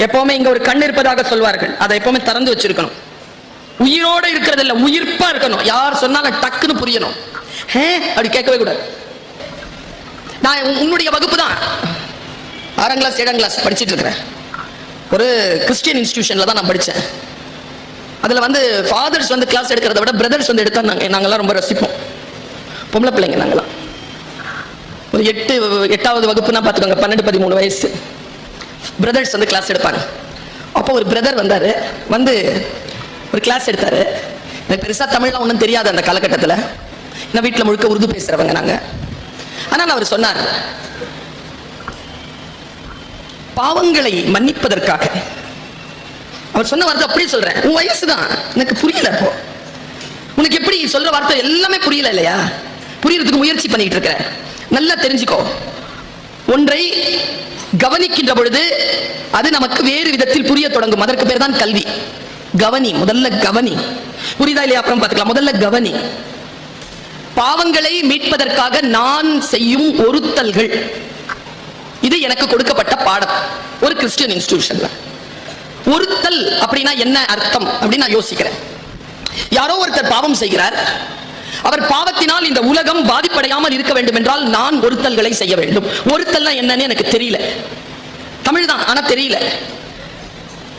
எப்பவுமே இங்க ஒரு கண் இருப்பதாக சொல்வார்கள், அதை எப்பவுமே திறந்து வச்சிருக்கணும். உயிரோட இருக்கிறது இல்ல, உயிர்ப்பா இருக்கணும். யார் சொன்னாலும் டக்குன்னு புரியணும். அப்படி கேட்கவே கூடாது. நான் உன்னுடைய வகுப்பு தான் 6ஆம் கிளாஸ் 7ஆம் கிளாஸ் படிச்சுட்டு இருக்கிறேன். ஒரு கிறிஸ்டியன் இன்ஸ்டிடியூஷன்ல தான் நான் படித்தேன். அதில் வந்து ஃபாதர்ஸ் வந்து கிளாஸ் எடுக்கிறத விட பிரதர்ஸ் வந்து எடுத்தா நாங்கள்லாம் ரொம்ப ரசிப்போம். பொம்பளை பிள்ளைங்க நாங்களாம். ஒரு 8வது வகுப்புனா பார்த்துக்கோங்க, 12-13 வயசு. பிரதர்ஸ் வந்து கிளாஸ் எடுப்பாங்க. அப்போ ஒரு பிரதர் வந்தார், வந்து ஒரு கிளாஸ் எடுத்தார். எனக்கு பெருசாக தமிழ்லாம் ஒன்றும் தெரியாது அந்த காலகட்டத்தில். ஏன்னா வீட்டில் முழுக்க உருது பேசுகிறவங்க நாங்கள். ஆனால் அவர் சொன்னார், பாவங்களை மன்னிப்பதற்காக. அவர் சொன்ன வார்த்தை அப்படியே சொல்றேன். உன் வயசு தான், எனக்கு புரியல. இப்போ உனக்கு எப்படி சொல்ற வார்த்தை எல்லாமே புரியல இல்லையா? புரியறதுக்கு முயற்சி பண்ணிட்டு இருக்க. நல்லா தெரிஞ்சுக்கோ, ஒன்றை கவனிக்கின்ற பொழுது அது நமக்கு வேறு விதத்தில் புரிய தொடங்கும். அதற்கு பேர் தான் கல்வி. கவனி, முதல்ல கவனி. புரியுதா இல்லையா? அப்புறம் பார்த்துக்கலாம். முதல்ல கவனி. பாவங்களை மீட்பதற்காக நான் செய்யும் ஒருத்தல்கள், இது எனக்கு கொடுக்கப்பட்ட பாடம். ஒரு கிறிஸ்டியன் இன்ஸ்டிடியூஷன்ல ஒருத்தல் அப்படின்னா என்ன அர்த்தம் அப்படின்னு நான் யோசிக்கிறேன். யாரோ ஒருத்தர் பாவம் செய்கிறார். அவர் பாவத்தினால் இந்த உலகம் பாதிப்படையாமல் இருக்க வேண்டும் என்றால் நான் ஒருத்தல்களை செய்ய வேண்டும். ஒருத்தல்னா என்னன்னு எனக்கு தெரியல. தமிழ் தான், ஆனா தெரியல.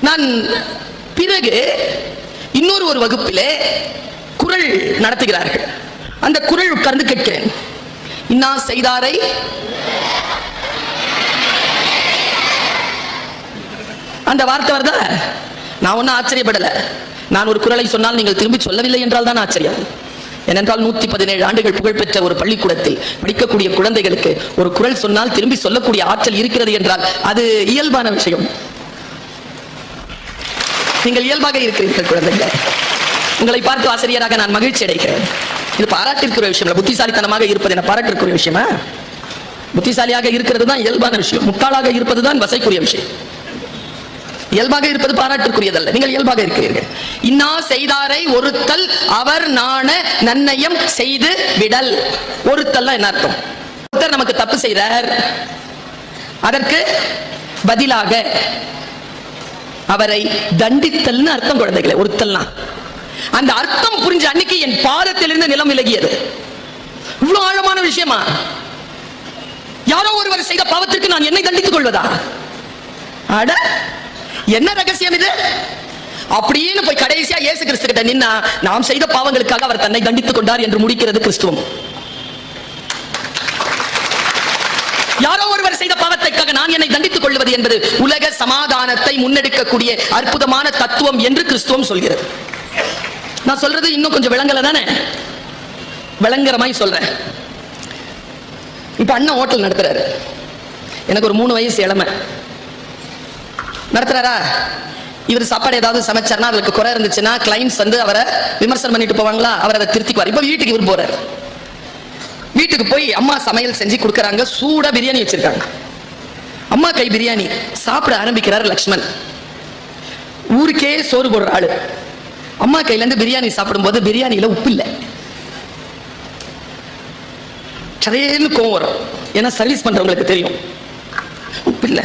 நான் பிறகு இன்னொரு வகுப்பிலே குறள் நடத்துகிறார்கள். அந்த குறள் உட்கார்ந்து கேட்கிறேன். இன்னா செய்தாரை அந்த வார்த்தை வருதா? நான் ஒன்னும் ஆச்சரியப்படல. நான் ஒரு குறளை சொன்னால் நீங்கள் திரும்பி சொல்லவில்லை என்றால் தான் ஆச்சரியம். ஏனென்றால் 117 ஆண்டுகள் புகழ்பெற்ற ஒரு பள்ளிக்கூடத்தில் படிக்கக்கூடிய குழந்தைகளுக்கு ஒரு குறள் சொன்னால் திரும்பி சொல்லக்கூடிய ஆற்றல் இருக்கிறது என்றால் அது இயல்பான விஷயம். நீங்கள் இயல்பாக இருக்கிறீர்கள் குழந்தைகள். உங்களை பார்த்து ஆசிரியராக நான் மகிழ்ச்சி அடைகிறேன். இது பாராட்டிற்குரிய விஷயம். புத்திசாலித்தனமாக இருப்பது என பாராட்டிற்குரிய விஷயமா? புத்திசாலியாக இருக்கிறது தான் இயல்பான விஷயம். முட்டாளாக இருப்பது தான் வசைக்குரிய விஷயம். இயல்பாக இருப்பது பாராட்டுக்குரியதல்ல. நீங்கள் இயல்பாக இருக்கிறீர்கள். இன்னா செய்தாரை ஒருத்தல் அவர் நாண நன்னயம் செய்து விடல். ஒருத்தல் என்ன அர்த்தம்? ஒருத்தர் நமக்கு தப்பு செய்றார், அதற்கு பதிலாக அவரை தண்டித்தல்னு அர்த்தம் குழந்தைகளை. ஒருத்தல்னா அந்த அர்த்தம் புரிஞ்ச அன்னைக்கு என் பாதத்திலிருந்து நிலம் விலகியது. இவ்வளவு ஆழமான விஷயமா? யாரோ ஒருவர் செய்த பாவத்திற்கு நான் என்னை தண்டித்துக் கொள்வதா? அட, என்ன ரகசியம் இது? அப்படின்னு போய் கடைசியா இயேசு கிறிஸ்து கிட்ட நின்னா நாம் செய்த பாவங்களுக்காக அவர் தன்னை தண்டித்துக் கொண்டார் என்று முடிக்கிறது கிறிஸ்துவம். யாரோ ஒருவர் செய்த பாவத்திற்காக நான் என்னை தண்டித்துக் கொள்வது என்பது உலக சமாதானத்தை முன்னெடுக்கக்கூடிய அற்புதமான தத்துவம் என்று கிறிஸ்துவம் சொல்கிறது. நான் சொல்றது இன்னும் கொஞ்சம் விளங்கல தானே? விளங்குற மாதிரி சொல்றேன். இப்ப அண்ணன் ஹோட்டல் நடத்துறாரு. எனக்கு ஒரு 3 வயசு இளமை. நடத்துறாரா? இவர் சாப்பாடு ஏதாவது சமைச்சார்னா அதுக்கு குறை இருந்துச்சுன்னா கிளைண்ட்ஸ் வந்து அவரை விமர்சனம் பண்ணிட்டு போவாங்களா? அவர் அதை திருத்திக்குவார். இப்ப வீட்டுக்கு இவர் போறாரு. வீட்டுக்கு போய் அம்மா சமையல் செஞ்சு கொடுக்கறாங்க. சூடா பிரியாணி வச்சிருக்காங்க. அம்மா கை பிரியாணி சாப்பிட ஆரம்பிக்கிறார் லக்ஷ்மண். ஊருக்கே சோறு போடுற ஆளு. அம்மா கையில இருந்து பிரியாணி சாப்பிடும் போது பிரியாணியில உப்பு இல்லை. சரேன்னு கோவம் வரும். ஏன்னா சர்வீஸ் பண்றவங்களுக்கு தெரியும் உப்பு இல்லை.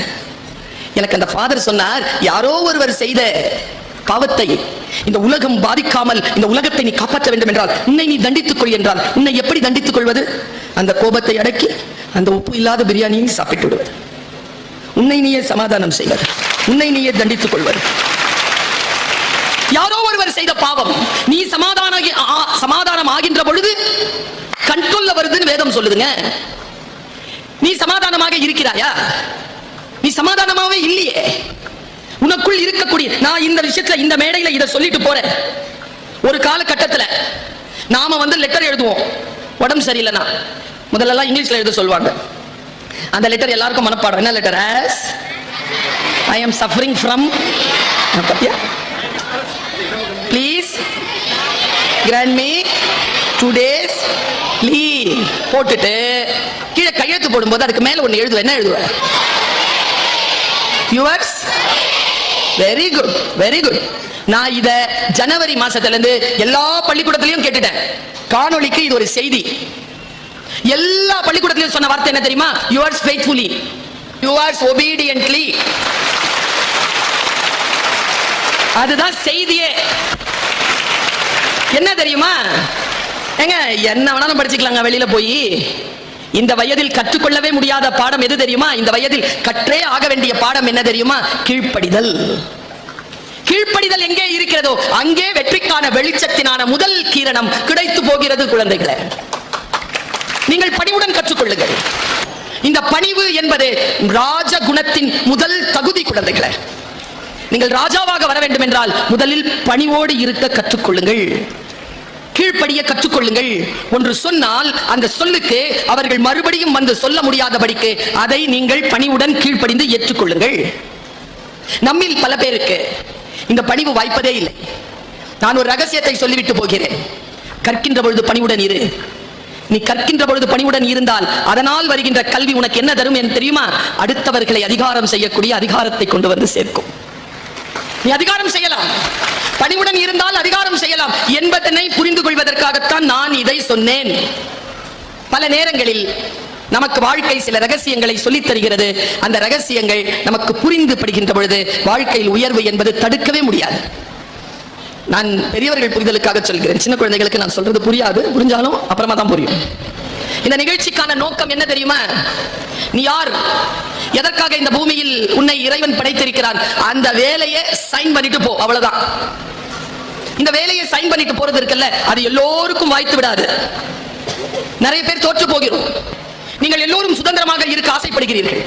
எனக்கு அந்த ஃபாதர் சொன்னார், யாரோ ஒருவர் செய்த பாவத்தை இந்த உலகம் பாதிக்காமல் இந்த உலகத்தை நீ காப்பாற்ற வேண்டும் என்றால் உன்னை நீ தண்டித்துக் கொள் என்றால் உன்னை எப்படி தண்டித்துக் கொள்வது? அந்த கோபத்தை அடக்கி அந்த உப்பு இல்லாத பிரியாணியை சாப்பிட்டு விடுவது. உன்னை நீயே சமாதானம் செய்வது, உன்னை நீயே தண்டித்துக் கொள்வது. யாரோ ஒருவர் செய்த பாவம் நீ சமாதானம் ஆகின்ற பொழுது கண்ட்ரோல்ல வருதுன்னு வேதம் சொல்லுதுங்க. நீ சமாதானமாக இருக்கிறாயா? நீ சமாதானமாவே இல்லையே. உனக்குள் இருக்கக்கூடிய, நான் இந்த விஷயத்துல இந்த மேடையில இதை சொல்லிட்டு போறேன். ஒரு காலகட்டத்தில் நாம வந்து லெட்டர் எழுதுவோம். உடம்பு சரியில்லைனா முதல்ல இங்கிலீஷ்ல எழுத சொல்லுவாங்க. அந்த லெட்டர் எல்லாருக்கும் மனப்பாடம். என்ன letter? as I am suffering from, please grant me 2 days leave போட்டுட்டு கீழே கையெழுத்து போடும்போது அதுக்கு மேல ஒன்னு எழுதுவேன். என்ன எழுதுவேன்? yours very good, very good. நான் இத ஜனவரி மாசத்துல இருந்து எல்லா பள்ளிக்கூடத்திலையும் கேட்டுட்டேன். காணொளிக்கு இது ஒரு செய்தி. எல்லா பள்ளிக்கூடத்திலையும் சொன்ன வார்த்தை என்ன தெரியுமா? yours faithfully, yours obediently. அதுதான் செய்தியே. என்ன தெரியுமா? ஏங்க என்ன வேணாலும் படிச்சுக்கலாங்க வெளியில போய். இந்த வயதில் கற்றுக்கொள்ளவே முடியாத பாடம் எது தெரியுமா? இந்த வயதில் கற்றே ஆக வேண்டிய பாடம் என்ன தெரியுமா? கீழ்ப்படிதல். கீழ்ப்படிதல் எங்கே இருக்கிறதோ அங்கே வெற்றிக்கான வெளிச்சத்தினான முதல் கிரணம் கிடைத்து போகிறது. குழந்தைகளே, நீங்கள் பணிவுடன் கற்றுக்கொள்ளுங்கள். இந்த பணிவு என்பது ராஜ குணத்தின் முதல் தகுதி. குழந்தைகளே, நீங்கள் ராஜாவாக வர வேண்டும் என்றால் முதலில் பணிவோடு இருக்க கற்றுக்கொள்ளுங்கள், கீழ்ப்படிய கற்றுக்கொள்ளுங்கள். ஒன்று சொன்னால் அந்த சொல்லுக்கு அவர்கள் மறுபடியும் வந்து சொல்ல முடியாதபடிக்கு அதை நீங்கள் பணிவுடன் கீழ்ப்படிந்து ஏற்றுக்கொள்ளுங்கள். நம்மில் பல பேருக்கு இந்த பணிவு வாய்ப்பதே இல்லை. நான் ஒரு ரகசியத்தை சொல்லிவிட்டு போகிறேன். கற்கின்ற பொழுது பணிவுடன் இரு. நீ கற்கின்ற பொழுது பணிவுடன் இருந்தால் அதனால் வருகின்ற கல்வி உனக்கு என்ன தரும் என்று தெரியுமா? அடுத்தவர்களை அதிகாரம் செய்யக்கூடிய அதிகாரத்தை கொண்டு வந்து சேர்க்கும். நீ அதிகாரம் செய்யலாம், பணிவுடன் இருந்தால் அதிகாரம் செய்யலாம் என்பதனை புரிந்து கொள்வதற்காகத்தான் நான் இதை சொன்னேன். பல நேரங்களில் நமக்கு வாழ்க்கை சில ரகசியங்களை சொல்லித் தருகிறது. அந்த ரகசியங்கள் நமக்கு புரிந்து படுகின்ற பொழுது வாழ்க்கையில் உயர்வு என்பது தடுக்கவே முடியாது. நான் பெரியவர்கள் புரிதலுக்காக சொல்கிறேன், சின்ன குழந்தைகளுக்கு நான் சொல்றது புரியாது, புரிஞ்சாலும் அப்புறமா தான் புரியும். இந்த நிகழ்ச்சிக்கான நோக்கம் என்ன தெரியுமா? நீ யார், எதற்காக இந்த பூமியில் உன்னை இறைவன் படைத்திருக்கிறான், அந்த வேலையை சைன் பண்ணிட்டு போ, அவ்வளவுதான். இந்த வேலையை சைன் பண்ணிட்டு போறது இருக்குல்ல, அது எல்லோருக்கும் வாய்த்து விடாது. நிறைய பேர் தோற்று போகிறோம். நீங்கள் எல்லோரும் சுதந்திரமாக இருக்க ஆசைப்படுகிறீர்கள்.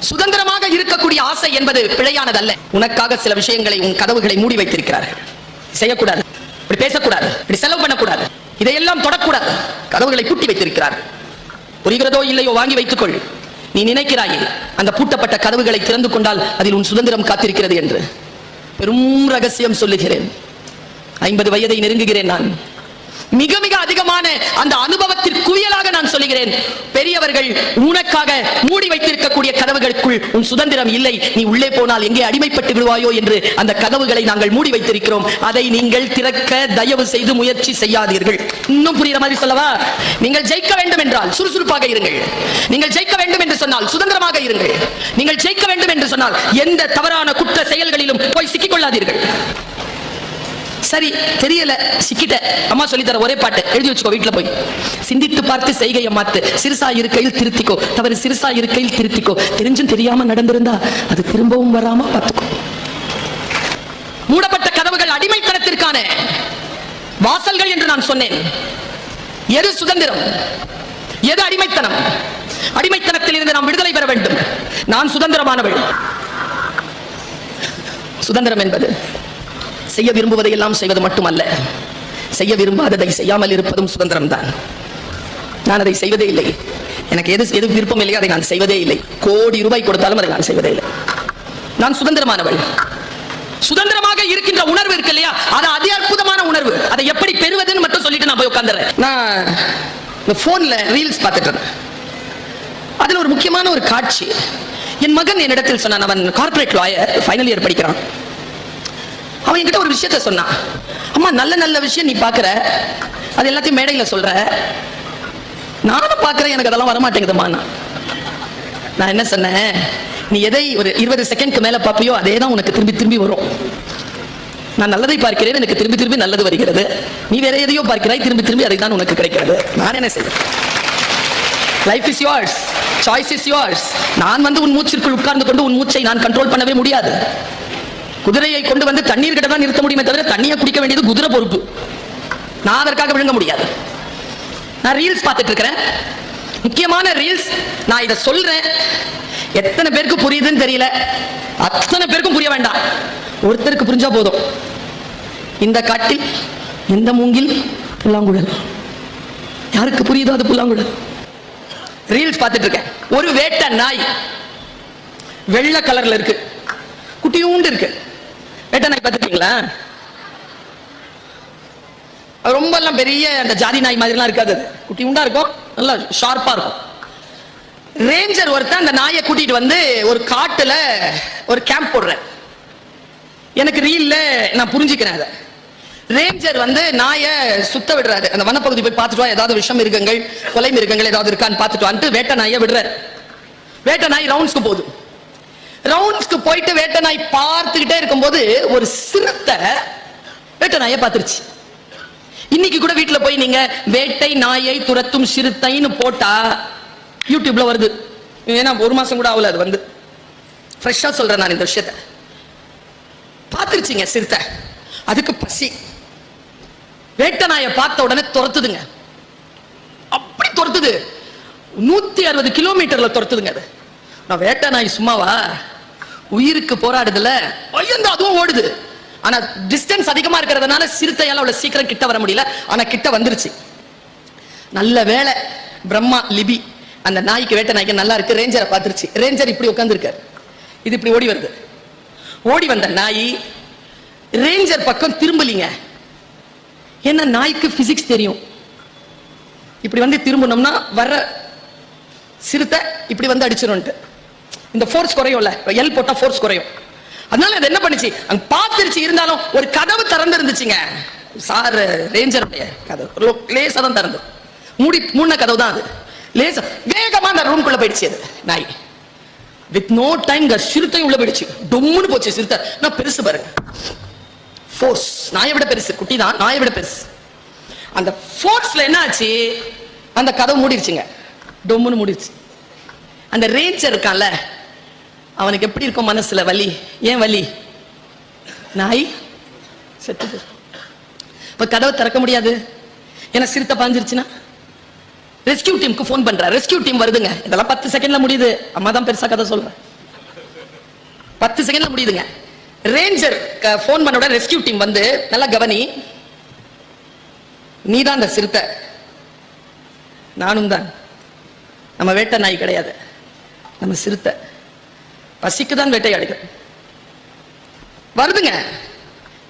சுதந்திரமாக இருக்கக்கூடிய ஆசை என்பது பிழையானதல்ல. உனக்காக சில விஷயங்களை, உன் கதவுகளை மூடி வைத்திருக்கிறார்கள். செய்யக்கூடாது, இப்படி பேசக்கூடாது, இப்படி செலவு பண்ணக்கூடாது, இதையெல்லாம் தொடக்கூடாது. கதவுகளை பூட்டி வைத்திருக்கிறார்கள். புரிகிறதோ இல்லையோ வாங்கி வைத்துக்கொள். நீ நினைக்கிறாயே அந்த பூட்டப்பட்ட கதவுகளை திறந்து கொண்டால் அதில் உன் சுதந்திரம் காத்திருக்கிறது என்று. பெரும் ரகசியம் சொல்லுகிறேன். 50 வயதை நெருங்குகிறேன் நான். மிக மிக அதிகமான அந்த அனுபவத்திற்கு குவியலாக நான் சொல்லுகிறேன். பெரியவர்கள் உனக்காக மூடி வைத்திருக்கக்கூடிய கதவுகளுக்குள் உன் சுதந்திரம் இல்லை. நீ உள்ளே போனால் எங்கே அடிமைப்பட்டு விடுவாயோ என்று அந்த கதவுகளை நாங்கள் மூடி வைத்திருக்கிறோம். அதை நீங்கள் திறக்க தயவு செய்து முயற்சி செய்யாதீர்கள். இன்னும் புரிகிற மாதிரி சொல்லவா? நீங்கள் ஜெயிக்க வேண்டும் என்றால் சுறுசுறுப்பாக இருங்கள். நீங்கள் ஜெயிக்க வேண்டும் என்று சொன்னால் சுதந்திரமாக இருங்கள். நீங்கள் ஜெயிக்க வேண்டும் என்று சொன்னால் எந்த தவறான குற்ற செயல்களிலும் போய் சிக்கிக் கொள்ளாதீர்கள். சரி, தெரியல, சிக்கிட்ட, அம்மா சொல்லி தர ஒரே பாட்டு எழுதி வச்சுக்கோ வீட்டுல போய். சிந்தித்து பார்த்து செய்கையை மாத்து, சிறுசா இருக்கையில் திருத்திக்கோ, தவறு சிறுசா இருக்கையில் திருத்திக்கோ, தெரிஞ்சும் தெரியாம நடந்திருந்தா அது திரும்பவும் வராம பார்த்துக்கோ. மூடப்பட்ட கதவுகள் அடிமைத்தனத்திற்கான வாசல்கள் என்று நான் சொன்னேன். எது சுதந்திரம், எது அடிமைத்தனம்? அடிமைத்தனத்தில் இருந்து நாம் விடுதலை பெற வேண்டும். நான் சுதந்திரமானவள். சுதந்திரம் என்பது செய்ய விரும்புவதை எல்லாம் செய்வது மட்டுமல்ல, செய்ய விரும்பாததை செய்யாமல் இருப்பதும் சுதந்திரம் தான். நான் அதை செய்வதே இல்லை. எனக்கு எது விருப்பம் இல்லையோ அதை நான் செய்வதே இல்லை. கோடி ரூபாய் கொடுத்தாலும் அதை நான் செய்வதே இல்லை. நான் சுதந்திரமானவள். சுதந்திரமாக இருக்கின்ற உணர்வு இருக்கு இல்லையா, அது அதி அற்புதமான உணர்வு. அதை எப்படி பெறுவதுன்னு மட்டும் சொல்லிட்டு நான் போய் உட்கார்ந்துறேன். நான் போன்ல ரீல்ஸ் பார்த்துட்டு இருந்தேன். அதுல ஒரு முக்கியமான ஒரு காட்சி. என் மகன் என்னிடத்தில் சொன்னான். அவன் கார்ப்பரேட் லாயர், ஃபைனல் இயர் படிக்கிறான். அவன் என்கிட்ட ஒரு விஷயத்த சொன்னான். அம்மா, நல்ல நல்ல விஷயம் நீ பாக்குற, அது எல்லாத்தையும் மேடையில சொல்ற, நானும் பாக்குறேன், எனக்கு அதெல்லாம் வரமாட்டேங்குதுமா. நான் என்ன சொன்னேன், நீ எதை ஒரு 20 செகண்ட்க்கு மேல பாப்பியோ அதே தான் உனக்கு திரும்பி திரும்பி வரும். நான் நல்லதை பார்க்கிறேன், எனக்கு திரும்பி திரும்பி நல்லது வருகிறது. நீ வேற எதையோ பார்க்கிறாய், திரும்பி திரும்பி அதை தான் உனக்கு கிடைக்கிறது. நான் என்ன செய்வேன்? Life is yours, choice is yours. நான் வந்து உன் மூச்சிற்குள் உட்கார்ந்து கொண்டு உன் மூச்சை நான் கண்ட்ரோல் பண்ணவே முடியாது. குதிரையை கொண்டு வந்து தண்ணீர் கிட்ட தான் நிறுத்த முடியுமே தவிர தண்ணியை குடிக்க வேண்டியது குதிரை பொறுப்பு. நான் அதற்காக விழுங்க முடியாது. நான் ரீல்ஸ் பார்த்துட்டு இருக்கிறேன், முக்கியமான ரீல்ஸ். நான் இதை சொல்றேன், எத்தனை பேருக்கு புரியுதுன்னு தெரியல. அத்தனை பேருக்கும் புரிய வேண்டாம், ஒருத்தருக்கு புரிஞ்சா போதும். இந்த காட்டில் எந்த மூங்கில் புல்லாங்குழல். யாருக்கு புரியுதோ அது புல்லாங்குழல். ரீல்ஸ் பார்த்துட்டு இருக்கேன். ஒரு வேட்டை நாய் வெள்ளை கலர்ல இருக்கு, குட்டியூண்டு இருக்கு. வேட்டை நாய் பார்த்துருக்கீங்களா? ரொம்ப எல்லாம் பெரிய அந்த ஜாதி நாய் மாதிரி எல்லாம் இருக்காது, குட்டியூண்டா இருக்கும், நல்லா ஷார்ப்பா இருக்கும். ரேஞ்சர் ஒருத்தன் அந்த நாயை கூட்டிட்டு வந்து ஒரு காட்டுல ஒரு கேம்ப் போடுற. எனக்கு ரீல்ல நான் புரிஞ்சுக்கிறேன் அதை. ரேஞ்சர் வந்து நாயை சுத்த விடுறாரு. அந்த வனப்பகுதி போய் பார்த்துட்டு வா, ஏதாவது விஷம் மிருகங்கள், கொலை மிருகங்கள் ஏதாவது இருக்கான்னு பார்த்துட்டு வந்துட்டு வேட்டை நாயை விடுறாரு. வேட்டை நாய் ரவுண்ட்ஸ்க்கு போகுது. ரவுண்ட்ஸ்க்கு போயிட்டு வேட்டை நாய் பார்த்துக்கிட்டே இருக்கும்போது ஒரு சிறுத்தை வேட்டை நாயை பார்த்துருச்சு. இன்னைக்கு கூட வீட்டுல போய் நீங்க வேட்டை நாயை துரத்தும் சிறுத்தைன்னு போட்டா யூடியூப்ல வருது. ஏன்னா 1 மாசம் கூட ஆகல, அது வந்து ஃப்ரெஷ்ஷா சொல்றேன் நான் இந்த விஷயத்த. பார்த்துருச்சுங்க சிறுத்தை. அதுக்கு பசி. வேட்டை நாயை பார்த்த உடனே துரத்துதுங்க. அப்படி துரத்துது, 160 கிலோமீட்டர்ல துரத்துதுங்க. அது நான் வேட்டை நாய் சும்மாவா, உயிருக்கு போராடுதுல, பயந்து அதுவும் ஓடுது. ஆனா டிஸ்டன்ஸ் அதிகமா இருக்கிறதுனால சிறுத்தையால அவ்வளவு சீக்கிரம் கிட்ட வர முடியல. ஆனா கிட்ட வந்துருச்சு. நல்ல வேளை பிரம்மா லிபி அந்த நாய்க்கு, வேட்டை நாய்க்கு நல்லா இருக்கு. ரேஞ்சரை பார்த்துருச்சு. ரேஞ்சர் இப்படி உட்கார்ந்து இருக்காரு, இது இப்படி ஓடி வருது. ஓடி வந்த நாய் ரேஞ்சர் பக்கம் திரும்பலிங்க. ஏன்னா நாய்க்கு பிசிக்ஸ் தெரியும். இப்படி வந்து திரும்பணும்னா வர சிறுத்தை இப்படி வந்து அடிச்சிடும். இந்த ஃபோர்ஸ் குறையும்ல, எல் போட்டா ஃபோர்ஸ் குறையும். அதனால அது என்ன பண்ணுச்சு, அங்க பார்த்துருச்சு. இருந்தாலும் ஒரு கதவு திறந்து இருந்துச்சுங்க. சார் ரேஞ்சருடைய கதவு லேசா தான் திறந்து, மூடின கதவு தான் அது. லேசா வேகமா அந்த ரூம்குள்ள போயிடுச்சு. அது நாய் வித் நோ டைம் சிறுத்தை உள்ள போயிடுச்சு. டொம்முன்னு போச்சு சிறுத்தை. நான் பெருசு பாருங்க, ஃபோர்ஸ் நாயை விட பெருசு. குட்டி தான், நாயை விட பெருசு. அந்த ஃபோர்ஸ்ல என்ன ஆச்சு, அந்த கதவு மூடிடுச்சுங்க. டொம்முன்னு மூடிடுச்சு. அந்த ரேஞ்சர் இருக்கான்ல, அவனுக்கு எப்படி இருக்கும் மனசுல வலி. ஏன் வலி, நாய் செத்துது. இப்ப கதவை திறக்க முடியாது, ஏன்னா சிறுத்தை பாஞ்சிருச்சுன்னா. ரெஸ்கியூ டீமுக்கு போன் பண்ற, ரெஸ்கியூ டீம் வருதுங்க. இதெல்லாம் 10 செகண்ட்ல முடியுது. அம்மா தான் பெருசா கதை சொல்ற, 10 செகண்ட்ல முடியுதுங்க. ரேஞ்சர் போன் பண்ண உடனே ரெஸ்கியூ டீம் வந்து, நல்லா கவனி, நீதான் அந்த சிறுத்தை, நானும் தான். நம்ம வேட்டை நாய் கிடையாது, நம்ம சிறுத்தை. பசிக்குதான் வேட்டையாடுங்க. வருதுங்க.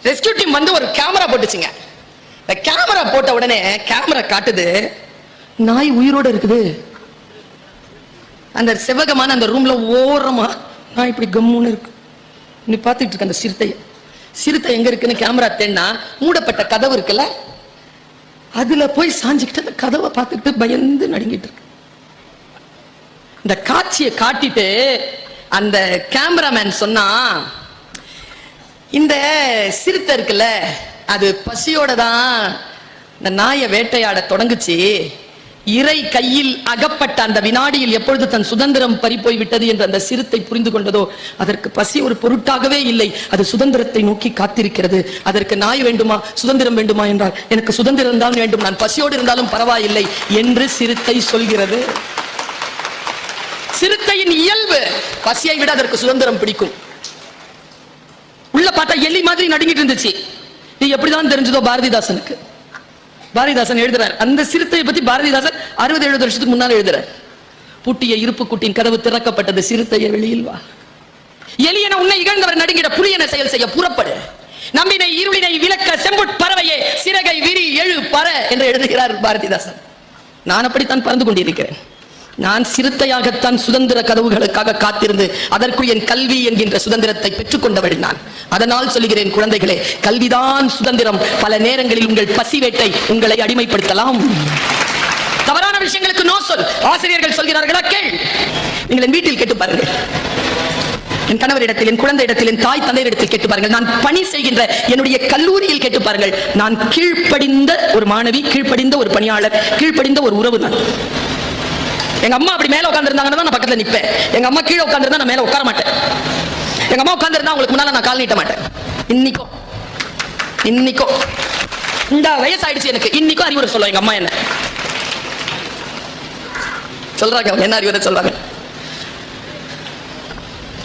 ரெஸ்கியூ டீம் வந்து ஒரு கேமரா போட்டுச்சுங்க. இந்த கேமரா போட்ட உடனே கேமரா காட்டுது நாய் உயிரோட இருக்குது. அந்த செவகமான அந்த ரூம்ல ஓரமா நாய் இப்படி கம்முன்னு இருக்கு. நீ பார்த்துட்டு இருக்க அந்த சிறுத்தைய. சிறுத்தை எங்க இருக்குன்னு கேமரா தேடினா மூடப்பட்ட கதவு இருக்குல்ல, அதுல போய் சாஞ்சுக்கிட்டு அந்த கதவை பார்த்துட்டு பயந்து நடுங்கிட்டு இருக்கு. இந்த காட்சியை காட்டிட்டு அந்த கேமராமேன் சொன்னா, இந்த சிறுத்தை இருக்குல்ல, அது பசியோட தான் இந்த நாயை வேட்டையாட தொடங்குச்சு. இறை கையில் அகப்பட்ட அந்த வினாடியில் எப்பொழுது தன் சுதந்திரம் பறிப்போய் விட்டது என்று அந்த சிறுத்தை புரிந்து கொண்டதோ, அதற்கு பசி ஒரு பொருட்டாகவே இல்லை. அது சுதந்திரத்தை நோக்கி காத்திருக்கிறது. அதற்கு நாய் வேண்டுமா, சுதந்திரம் வேண்டுமா என்றால், எனக்கு சுதந்திரம் தான் வேண்டும், நான் பசியோடு இருந்தாலும் பரவாயில்லை என்று சிறுத்தை சொல்கிறது. சிறுத்தையின் இயல்பு பசியை விட அதற்கு சுதந்திரம் பிடிக்கும். உள்ள பார்த்தா எலி மாதிரி நடுங்கிட்டு இருந்துச்சு. இது எப்படிதான் தெரிஞ்சதோ பாரதிதாசனுக்கு. பாரதிதாசன் எழுதுறார் அந்த சிறுத்தையை பத்தி. பாரதிதாசன் 60-70 வருஷத்துக்கு முன்னால எழுதுறார். பூட்டிய இருப்பு கூட்டின் கதவு திறக்கப்பட்டது, சிறுத்தையை வெளியில் வா. எலியன உன்னை இகழ்ந்தவர் நடுங்கிட புலியன செயல் செய்ய புறப்படு. நம்பினை இருளினை விளக்க செம்புட் பறவையே சிறகை விரி எழு பற என்று எழுதுகிறார் பாரதிதாசன். நான் அப்படித்தான் பறந்து கொண்டிருக்கிறேன். நான் சிறுத்தையாகத்தான் சுதந்திர கதவுகளுக்காக காத்திருந்து அதற்குள் என் கல்வி என்கின்ற சுதந்திரத்தை பெற்றுக் கொண்டவள் நான். அதனால் சொல்லுகிறேன் குழந்தைகளே, கல்விதான் சுதந்திரம். பல நேரங்களில் உங்கள் பசி வேட்டை உங்களை அடிமைப்படுத்தலாம். தவறான விஷயங்களுக்கு நோ சொல். ஆசிரியர்கள் சொல்கிறார்களா, கேள். நீங்கள் என் வீட்டில் கேட்டு பாருங்கள், என் கணவரிடத்தில், என் குழந்தை இடத்தில், என் தாய் தந்தையிடத்தில் கேட்டு பாருங்கள், நான் பணி செய்கின்ற என்னுடைய கல்லூரியில் கேட்டு பாருங்கள். நான் கீழ்ப்படிந்த ஒரு மாணவி, கீழ்ப்படிந்த ஒரு பணியாளர், கீழ்ப்படிந்த ஒரு உறவு நான். எங்க அம்மா அப்படி மேல உட்கார்ந்திருந்தாங்கன்னா நான் பக்கத்துல நிப்பேன். எங்க அம்மா கீழே உட்கார்ந்திருந்தா நான் மேல உட்கார மாட்டேன். எங்க அம்மா உட்கார்ந்திருந்தா உங்களுக்கு முன்னால நான் கால் நீட்ட மாட்டேன். இன்னிக்கும் இந்த வயசு ஆயிடுச்சு எனக்கு, இன்னிக்கும் அறிவுரை சொல்லுவாங்க எங்க அம்மா. என்ன சொல்றாங்க, என்ன அறிவுரை சொல்றாங்க?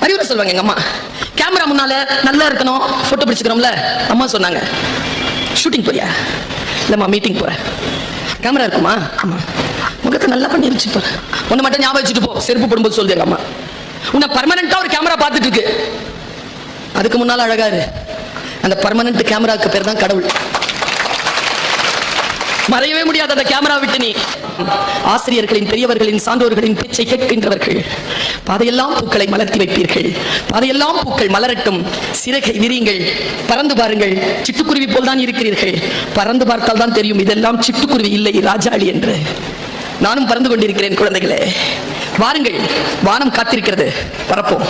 அறிவுரை சொல்லுவாங்க எங்க அம்மா. கேமரா முன்னால நல்லா இருக்கணும், போட்டோ பிடிச்சுக்கிறோம்ல. அம்மா சொன்னாங்க, ஷூட்டிங் போறியா? இல்லம்மா மீட்டிங் போறேன். கேமரா இருக்குமா? ஆமா. முகத்தை நல்லா பண்ணி வச்சு போற, உன்னை மட்டும் ஞாபகம் வச்சுட்டு போ, செருப்பு போடும்போது சொல்லுது எங்க அம்மா. உன்னை பர்மனண்டா ஒரு கேமரா பார்த்துட்டு இருக்கு, அதுக்கு முன்னால அழகா இரு. அந்த பர்மனன்ட் கேமராவுக்கு பேர் தான் கடவுள். மறையவே முடியாத அந்த கேமரா விட்டு நீ. ஆசிரியர்களின், பெரியவர்களின், சான்றோர்களின் பேச்சை கேட்கின்றவர்கள், பாதையெல்லாம் பூக்களை மலர்த்தி வைப்பீர்கள். பாதையெல்லாம் பூக்கள் மலரட்டும், சிறகை விரியுங்கள், பறந்து பாருங்கள். சிட்டுக்குருவி போல் தான் இருக்கிறீர்கள். பறந்து பார்த்தால் தான் தெரியும் இதெல்லாம் சிட்டுக்குருவி இல்லை, ராஜாளி என்று. நானும் பறந்து கொண்டிருக்கிறேன் குழந்தைகளே. வாருங்கள், வானம் காத்திருக்கிறது, பறப்போம்.